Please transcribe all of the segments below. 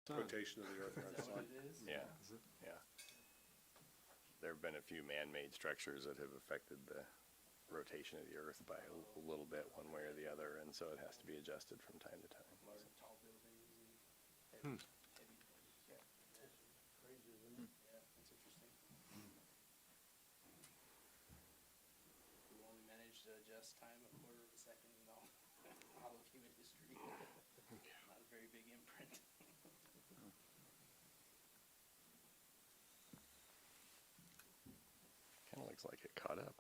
Rotation of the earth around the sun. Yeah, yeah. There have been a few man-made structures that have affected the rotation of the earth by a little bit one way or the other, and so it has to be adjusted from time to time. Tall buildings and heavy yeah. Crazy, isn't it? Yeah, that's interesting. We only managed to adjust time a quarter of a second in all of human history. Not a very big imprint. Kind of looks like it caught up.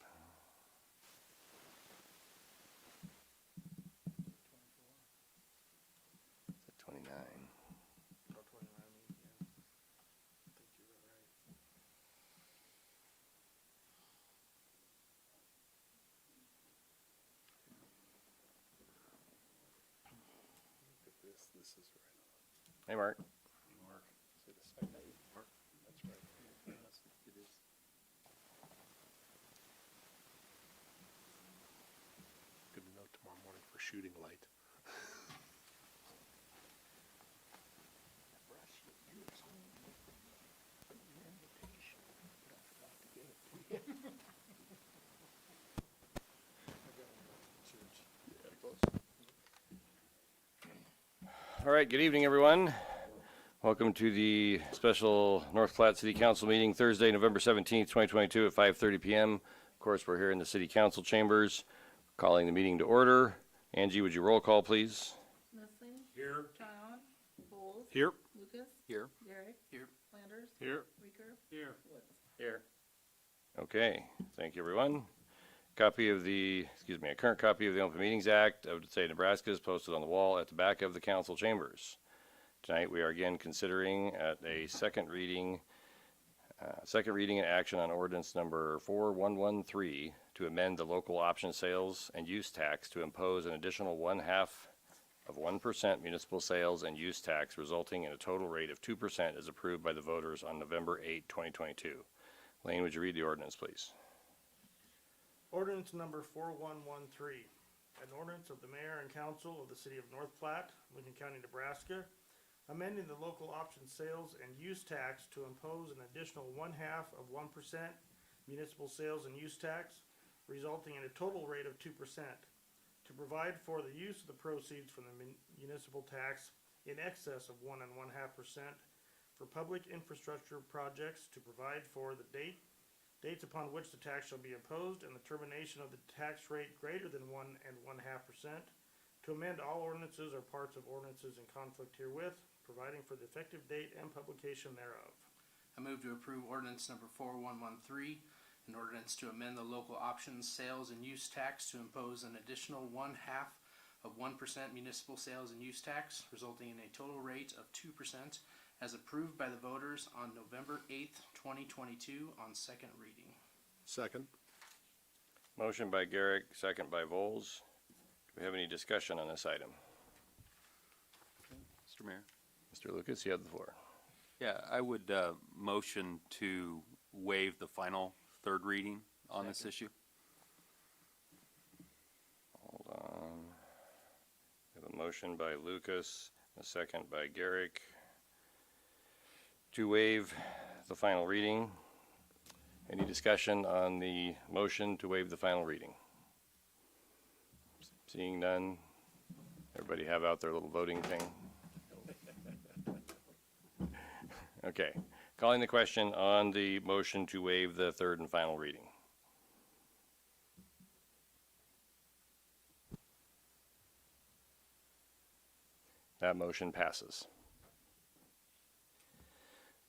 29. Oh, 29, I mean, yeah. I think you're right. Look at this. This is right on. Hey, Mark. Mark. See the second? Mark. That's right. Yes, it is. Good to know tomorrow morning for shooting light. All right, good evening, everyone. Welcome to the special North Platte City Council meeting Thursday, November 17th, 2022 at 5:30 p.m. Of course, we're here in the City Council chambers, calling the meeting to order. Angie, would you roll call, please? Leslie? Here. Tryon? Bowles? Here. Lucas? Here. Garrick? Here. Flanders? Here. Weaker? Here. Woods? Here. Okay, thank you, everyone. A current copy of the Open Meetings Act of the State of Nebraska is posted on the wall at the back of the council chambers. Tonight, we are again considering at a second reading and action on ordinance number 4113 to amend the local option sales and use tax to impose an additional 0.5% municipal sales and use tax, resulting in a total rate of 2% as approved by the voters on November 8, 2022. Lane, would you read the ordinance, please? Ordinance number 4113, an ordinance of the mayor and council of the city of North Platte, Lincoln County, Nebraska, amending the local option sales and use tax to impose an additional 0.5% municipal sales and use tax, resulting in a total rate of 2%, to provide for the use of the proceeds from the municipal tax in excess of 1.5% for public infrastructure projects, to provide for the dates upon which the tax shall be imposed, and the termination of the tax rate greater than 1.5%, to amend all ordinances or parts of ordinances in conflict herewith, providing for the effective date and publication thereof. I move to approve ordinance number 4113, an ordinance to amend the local options sales and use tax to impose an additional 0.5% municipal sales and use tax, resulting in a total rate of 2%, as approved by the voters on November 8th, 2022 on second reading. Second. Motion by Garrick, second by Voles. Do we have any discussion on this item? Mr. Mayor? Mr. Lucas, you have the floor. Yeah, I would motion to waive the final third reading on this issue. Hold on. We have a motion by Lucas, a second by Garrick to waive the final reading. Any discussion on the motion to waive the final reading? Seeing none, everybody have out their little voting thing? Okay, calling the question on the motion to waive the third and final reading. That motion passes.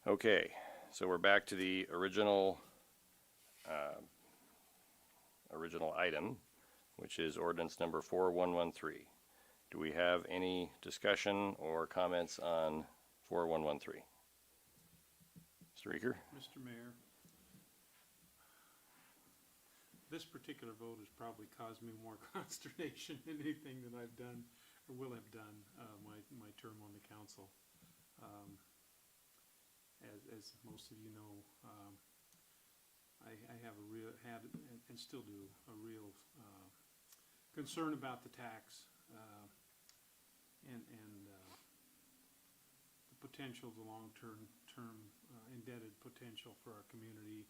Okay, so we're back to the original item, which is ordinance number 4113. Do we have any discussion or comments on 4113? Mr. Reeker? Mr. Mayor, this particular vote has probably caused me more consternation than anything that I've done or will have done my term on the council. As most of you know, I have had and still do a real concern about the tax and the potential, the long-term indebted potential for our community,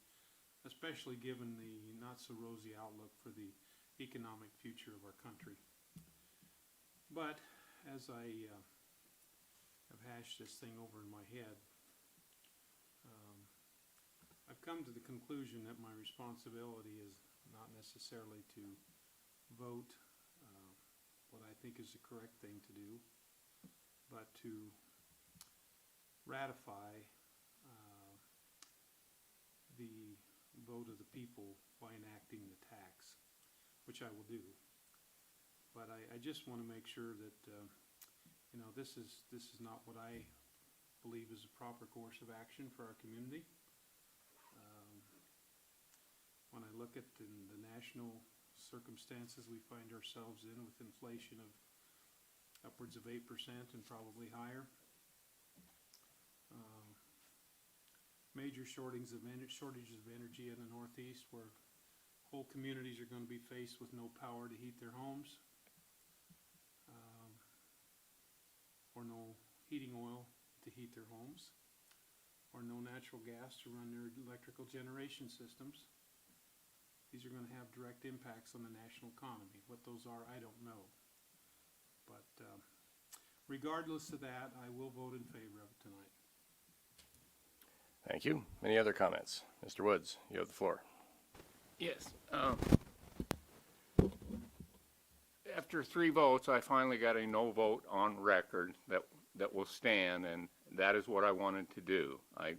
especially given the not-so-rosy outlook for the economic future of our country. But as I have hashed this thing over in my head, I've come to the conclusion that my responsibility is not necessarily to vote what I think is the correct thing to do, but to ratify the vote of the people by enacting the tax, which I will do. But I just want to make sure that this is not what I believe is a proper course of action for our community. When I look at the national circumstances we find ourselves in with inflation of upwards of 8% and probably higher, major shortages of energy in the Northeast, where whole communities are going to be faced with no power to heat their homes, or no heating oil to heat their homes, or no natural gas to run their electrical generation systems. These are going to have direct impacts on the national economy. What those are, I don't know. But regardless of that, I will vote in favor of it tonight. Thank you. Any other comments? Mr. Woods, you have the floor. Yes. After 3 votes, I finally got a no vote on record that will stand, and that is what I wanted to do. I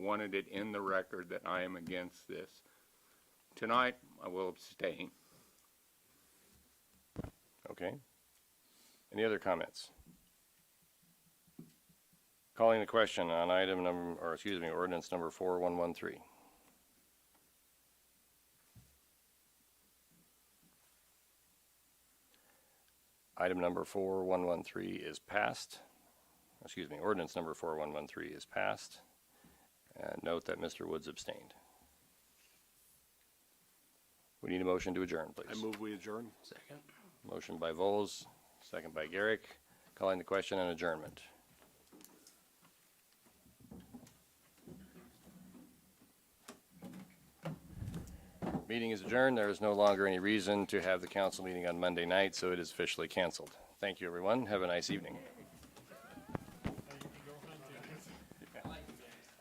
wanted it in the record that I am against this. Tonight, I will abstain. Okay. Any other comments? Calling the question on ordinance number 4113. Item number 4113 is passed. Ordinance number 4113 is passed. And note that Mr. Woods abstained. We need a motion to adjourn, please. I move we adjourn. Second. Motion by Vols, second by Garrick. Calling the question on adjournment. Meeting is adjourned. There is no longer any reason to have the council meeting on Monday night, so it is officially canceled. Thank you, everyone. Have a nice evening.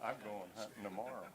I'm going hunting tomorrow.